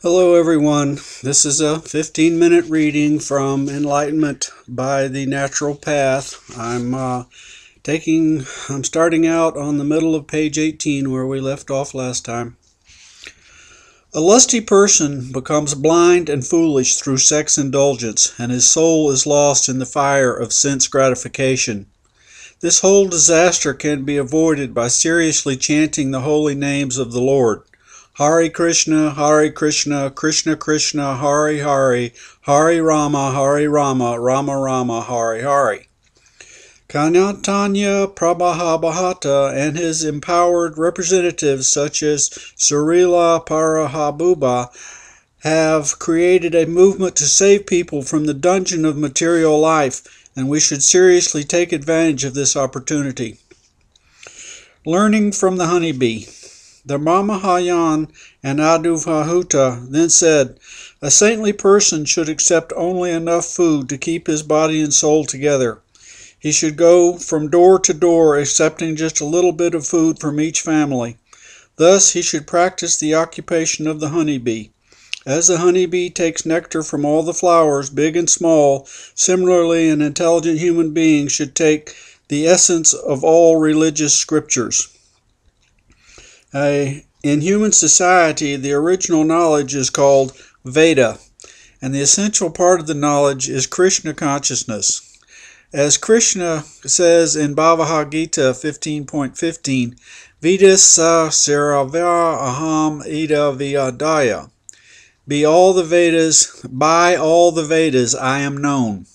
Hello everyone, this is a 15-minute reading from Enlightenment by the Natural Path. I'm starting out on the middle of page 18 where we left off last time. A lusty person becomes blind and foolish through sex indulgence, and his soul is lost in the fire of sense gratification. This whole disaster can be avoided by seriously chanting the holy names of the Lord. Hare Krishna, Krishna Krishna, Hare Hare, Hare Rama, Rama Rama, Hare Hare. Kanyatanya Prabhahabhata and his empowered representatives such as Surila Parahabuba have created a movement to save people from the dungeon of material life, and we should seriously take advantage of this opportunity. Learning from the honeybee. The Brahmahayan and Adhuvahuta then said, "A saintly person should accept only enough food to keep his body and soul together. He should go from door to door accepting just a little bit of food from each family. Thus he should practice the occupation of the honeybee. As the honeybee takes nectar from all the flowers, big and small, similarly an intelligent human being should take the essence of all religious scriptures." In human society, the original knowledge is called Veda, and the essential part of the knowledge is Krishna consciousness. As Krishna says in Bhagavad Gita 15.15, Vedasa Saravya Aham Ida Vyadaya. By all the Vedas I am known.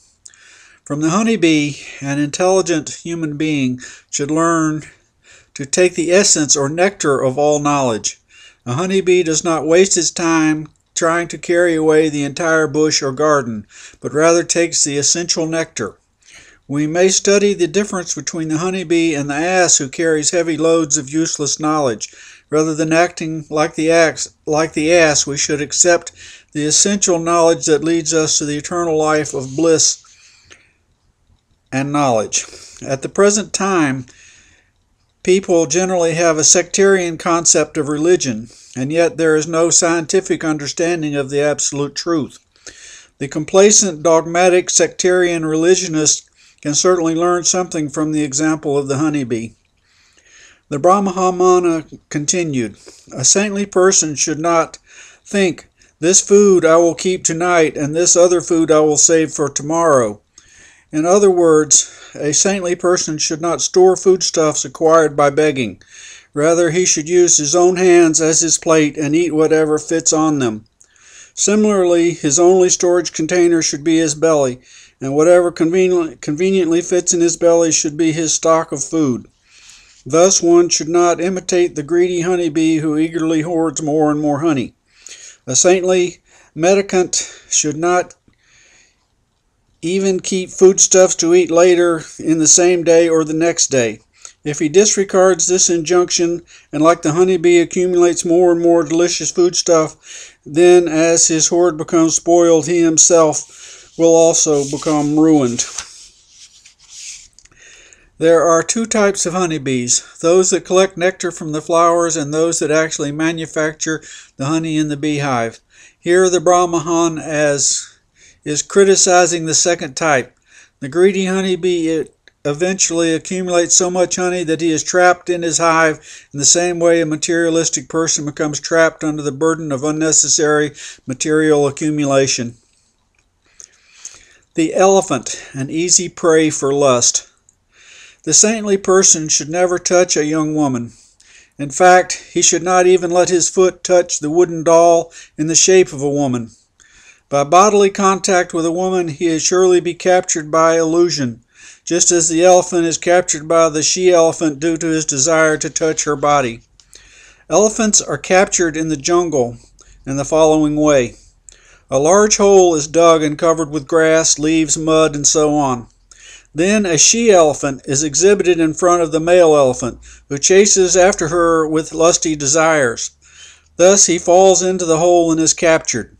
From the honeybee, an intelligent human being should learn to take the essence or nectar of all knowledge. A honeybee does not waste its time trying to carry away the entire bush or garden, but rather takes the essential nectar. We may study the difference between the honeybee and the ass who carries heavy loads of useless knowledge. Rather than acting like the ass, we should accept the essential knowledge that leads us to the eternal life of bliss and knowledge. At the present time, people generally have a sectarian concept of religion, and yet there is no scientific understanding of the absolute truth. The complacent, dogmatic, sectarian religionist can certainly learn something from the example of the honeybee. The Brahmana continued, "A saintly person should not think, 'This food I will keep tonight, and this other food I will save for tomorrow.' In other words, a saintly person should not store foodstuffs acquired by begging. Rather, he should use his own hands as his plate and eat whatever fits on them. Similarly, his only storage container should be his belly, and whatever conveniently fits in his belly should be his stock of food. Thus, one should not imitate the greedy honeybee who eagerly hoards more and more honey. A saintly mendicant should not even keep foodstuffs to eat later in the same day or the next day. If he disregards this injunction and like the honeybee accumulates more and more delicious foodstuff, then as his hoard becomes spoiled, he himself will also become ruined. There are two types of honeybees, those that collect nectar from the flowers and those that actually manufacture the honey in the beehive. Here the Brahmahan is criticizing the second type. The greedy honeybee eventually accumulates so much honey that he is trapped in his hive in the same way a materialistic person becomes trapped under the burden of unnecessary material accumulation. The elephant, an easy prey for lust. The saintly person should never touch a young woman. In fact, he should not even let his foot touch the wooden doll in the shape of a woman. By bodily contact with a woman, he is surely be captured by illusion, just as the elephant is captured by the she-elephant due to his desire to touch her body. Elephants are captured in the jungle in the following way. A large hole is dug and covered with grass, leaves, mud, and so on. Then a she-elephant is exhibited in front of the male elephant, who chases after her with lusty desires. Thus he falls into the hole and is captured.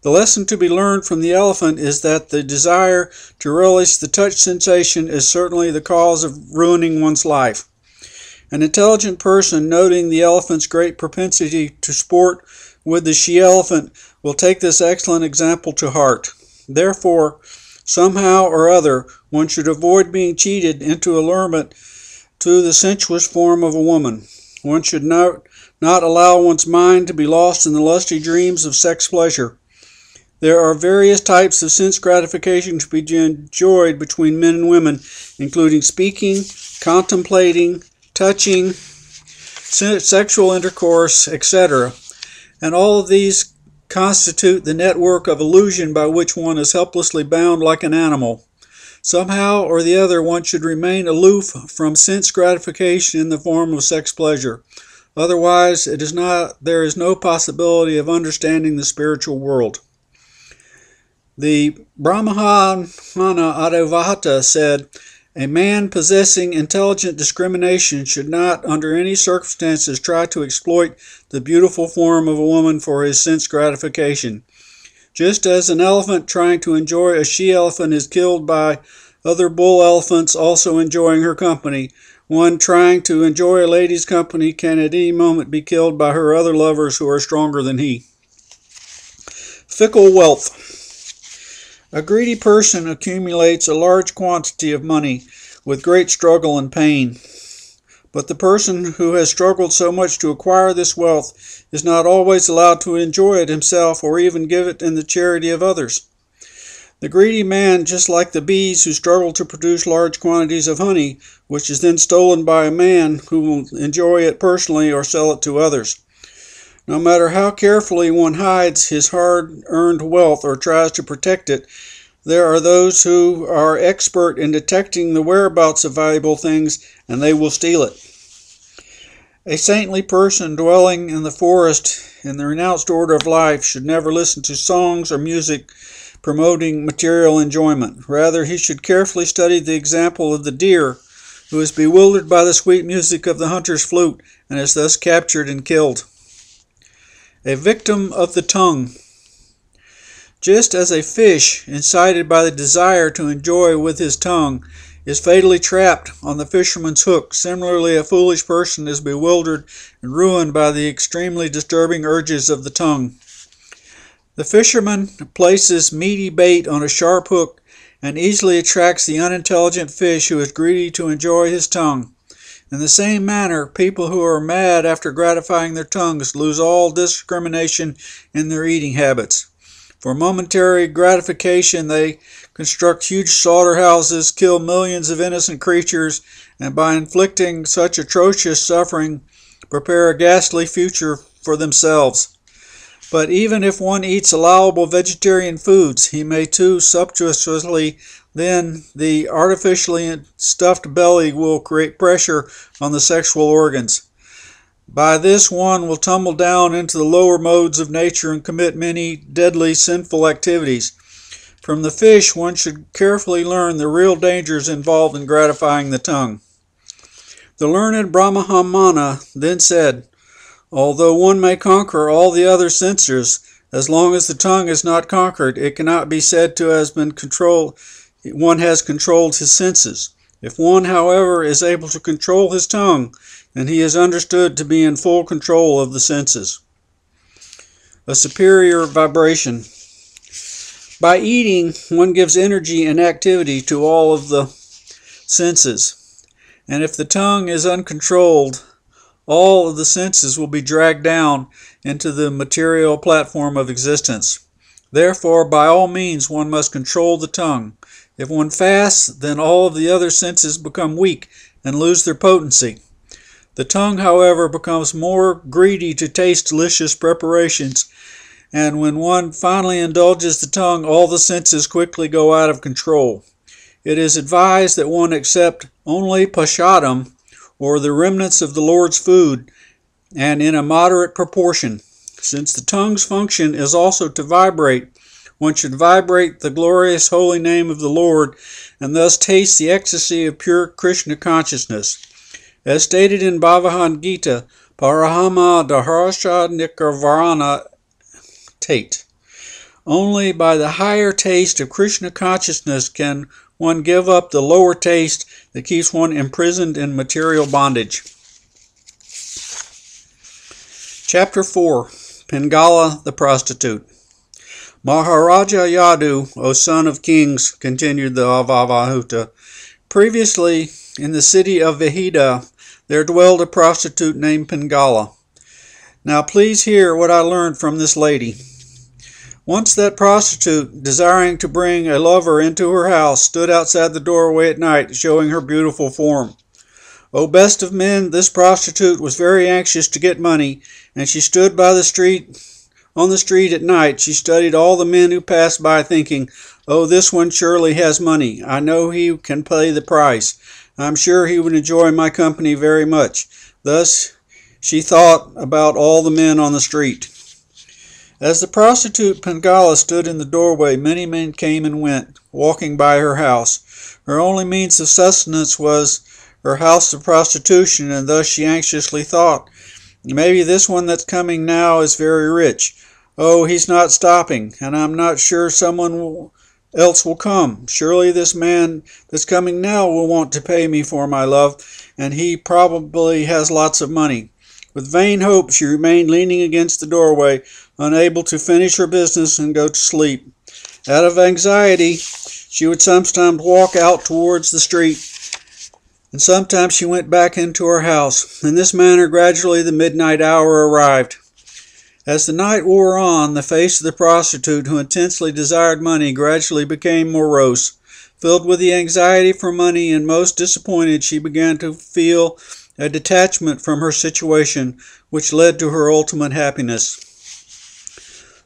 The lesson to be learned from the elephant is that the desire to relish the touch sensation is certainly the cause of ruining one's life. An intelligent person, noting the elephant's great propensity to sport with the she-elephant will take this excellent example to heart. Therefore, somehow or other, one should avoid being cheated into allurement to the sensuous form of a woman. One should not allow one's mind to be lost in the lusty dreams of sex pleasure. There are various types of sense gratification to be enjoyed between men and women, including speaking, contemplating, touching, sexual intercourse, etc. And all of these constitute the network of illusion by which one is helplessly bound like an animal. Somehow or the other, one should remain aloof from sense gratification in the form of sex pleasure. Otherwise, there is no possibility of understanding the spiritual world. The Brahmana Advaita said, "A man possessing intelligent discrimination should not, under any circumstances, try to exploit the beautiful form of a woman for his sense gratification. Just as an elephant trying to enjoy a she-elephant is killed by other bull elephants also enjoying her company, one trying to enjoy a lady's company can at any moment be killed by her other lovers who are stronger than he." Fickle wealth. A greedy person accumulates a large quantity of money with great struggle and pain. But the person who has struggled so much to acquire this wealth is not always allowed to enjoy it himself or even give it in the charity of others. The greedy man, just like the bees who struggle to produce large quantities of honey, which is then stolen by a man who will enjoy it personally or sell it to others. No matter how carefully one hides his hard-earned wealth or tries to protect it, there are those who are expert in detecting the whereabouts of valuable things, and they will steal it. A saintly person dwelling in the forest in the renounced order of life should never listen to songs or music promoting material enjoyment. Rather, he should carefully study the example of the deer, who is bewildered by the sweet music of the hunter's flute and is thus captured and killed. A victim of the tongue. Just as a fish, incited by the desire to enjoy with his tongue, is fatally trapped on the fisherman's hook, similarly a foolish person is bewildered and ruined by the extremely disturbing urges of the tongue. The fisherman places meaty bait on a sharp hook and easily attracts the unintelligent fish who is greedy to enjoy his tongue. In the same manner, people who are mad after gratifying their tongues lose all discrimination in their eating habits. For momentary gratification, they construct huge slaughterhouses, kill millions of innocent creatures, and by inflicting such atrocious suffering, prepare a ghastly future for themselves. But even if one eats allowable vegetarian foods, he may too sumptuously, then the artificially stuffed belly will create pressure on the sexual organs. By this one will tumble down into the lower modes of nature and commit many deadly sinful activities. From the fish, one should carefully learn the real dangers involved in gratifying the tongue. The learned Brahmana then said, "Although one may conquer all the other senses, as long as the tongue is not conquered, it cannot be said to have been controlled. One has controlled his senses. If one, however, is able to control his tongue, then he is understood to be in full control of the senses." A superior vibration. By eating, one gives energy and activity to all of the senses. And if the tongue is uncontrolled, all of the senses will be dragged down into the material platform of existence. Therefore, by all means, one must control the tongue. If one fasts, then all of the other senses become weak and lose their potency. The tongue, however, becomes more greedy to taste delicious preparations, and when one finally indulges the tongue, all the senses quickly go out of control. It is advised that one accept only prashadam, or the remnants of the Lord's food, and in a moderate proportion. Since the tongue's function is also to vibrate, one should vibrate the glorious holy name of the Lord, and thus taste the ecstasy of pure Krishna consciousness. As stated in Bhagavad Gita, Parahama Daharsha Nikarvarana Tate. Only by the higher taste of Krishna consciousness can one give up the lower taste that keeps one imprisoned in material bondage. Chapter 4. Pingala the prostitute. Maharaja Yadu, O son of kings, continued the Avavahuta, previously in the city of Vihida there dwelled a prostitute named Pingala. Now please hear what I learned from this lady. Once that prostitute, desiring to bring a lover into her house, stood outside the doorway at night, showing her beautiful form. O best of men, this prostitute was very anxious to get money, and she stood by the street. On the street at night, she studied all the men who passed by, thinking, "Oh, this one surely has money. I know he can pay the price. I'm sure he would enjoy my company very much." Thus she thought about all the men on the street. As the prostitute Pingala stood in the doorway, many men came and went, walking by her house. Her only means of sustenance was her house of prostitution, and thus she anxiously thought, "Maybe this one that's coming now is very rich. Oh, he's not stopping, and I'm not sure someone else will come. Surely this man that's coming now will want to pay me for my love, and he probably has lots of money." With vain hope, she remained leaning against the doorway, unable to finish her business and go to sleep. Out of anxiety, she would sometimes walk out towards the street, and sometimes she went back into her house. In this manner, gradually the midnight hour arrived. As the night wore on, the face of the prostitute, who intensely desired money, gradually became morose. Filled with the anxiety for money and most disappointed, she began to feel a detachment from her situation, which led to her ultimate happiness.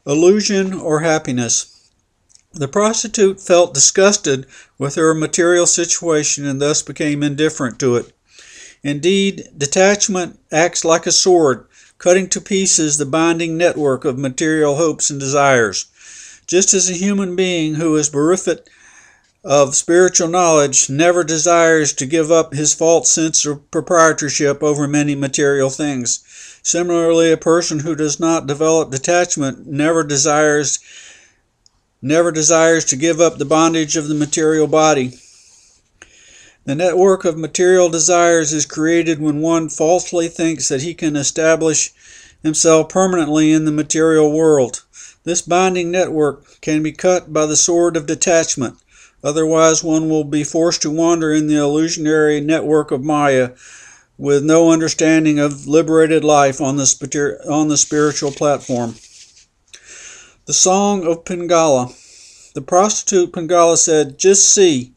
Illusion or happiness. The prostitute felt disgusted with her material situation and thus became indifferent to it. Indeed, detachment acts like a sword, cutting to pieces the binding network of material hopes and desires. Just as a human being who is bereft of spiritual knowledge never desires to give up his false sense of proprietorship over many material things, similarly, a person who does not develop detachment never desires to give up the bondage of the material body. The network of material desires is created when one falsely thinks that he can establish himself permanently in the material world. This binding network can be cut by the sword of detachment. Otherwise, one will be forced to wander in the illusionary network of Maya with no understanding of liberated life on the spiritual platform. The Song of Pingala. The prostitute Pingala said, "Just see,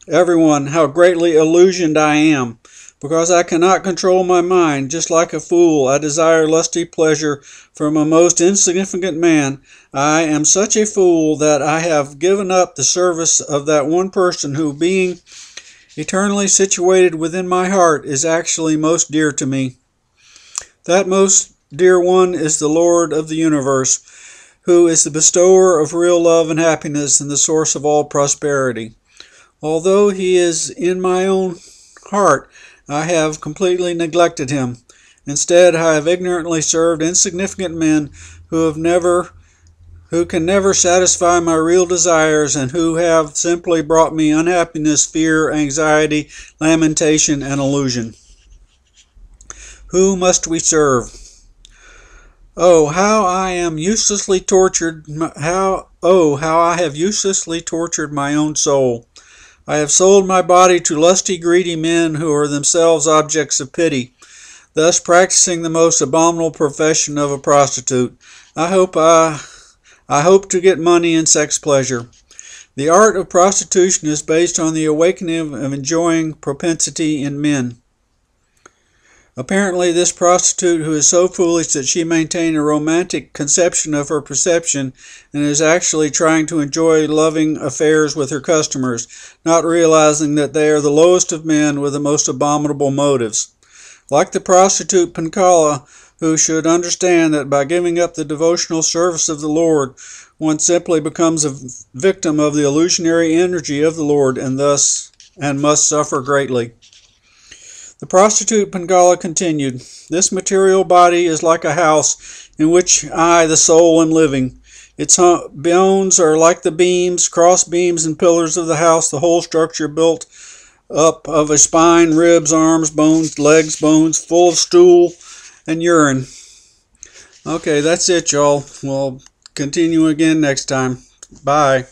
everyone, how greatly illusioned I am. Because I cannot control my mind, just like a fool, I desire lusty pleasure from a most insignificant man. I am such a fool that I have given up the service of that one person who, being eternally situated within my heart, is actually most dear to me. That most dear one is the Lord of the universe, who is the bestower of real love and happiness and the source of all prosperity. Although he is in my own heart, I have completely neglected him. Instead, I have ignorantly served insignificant men who can never satisfy my real desires and who have simply brought me unhappiness, fear, anxiety, lamentation, and illusion. Who must we serve? Oh, how I have uselessly tortured my own soul. I have sold my body to lusty, greedy men who are themselves objects of pity, thus practicing the most abominable profession of a prostitute. I hope to get money and sex pleasure. The art of prostitution is based on the awakening of enjoying propensity in men. Apparently, this prostitute, who is so foolish that she maintains a romantic conception of her perception and is actually trying to enjoy loving affairs with her customers, not realizing that they are the lowest of men with the most abominable motives. Like the prostitute Pingala, who should understand that by giving up the devotional service of the Lord, one simply becomes a victim of the illusionary energy of the Lord and must suffer greatly. The prostitute Pingala continued, "This material body is like a house in which I, the soul, am living. Its bones are like the beams, cross beams, and pillars of the house, the whole structure built up of a spine, ribs, arms, bones, legs, bones, full of stool and urine. Okay, that's it, y'all. We'll continue again next time. Bye.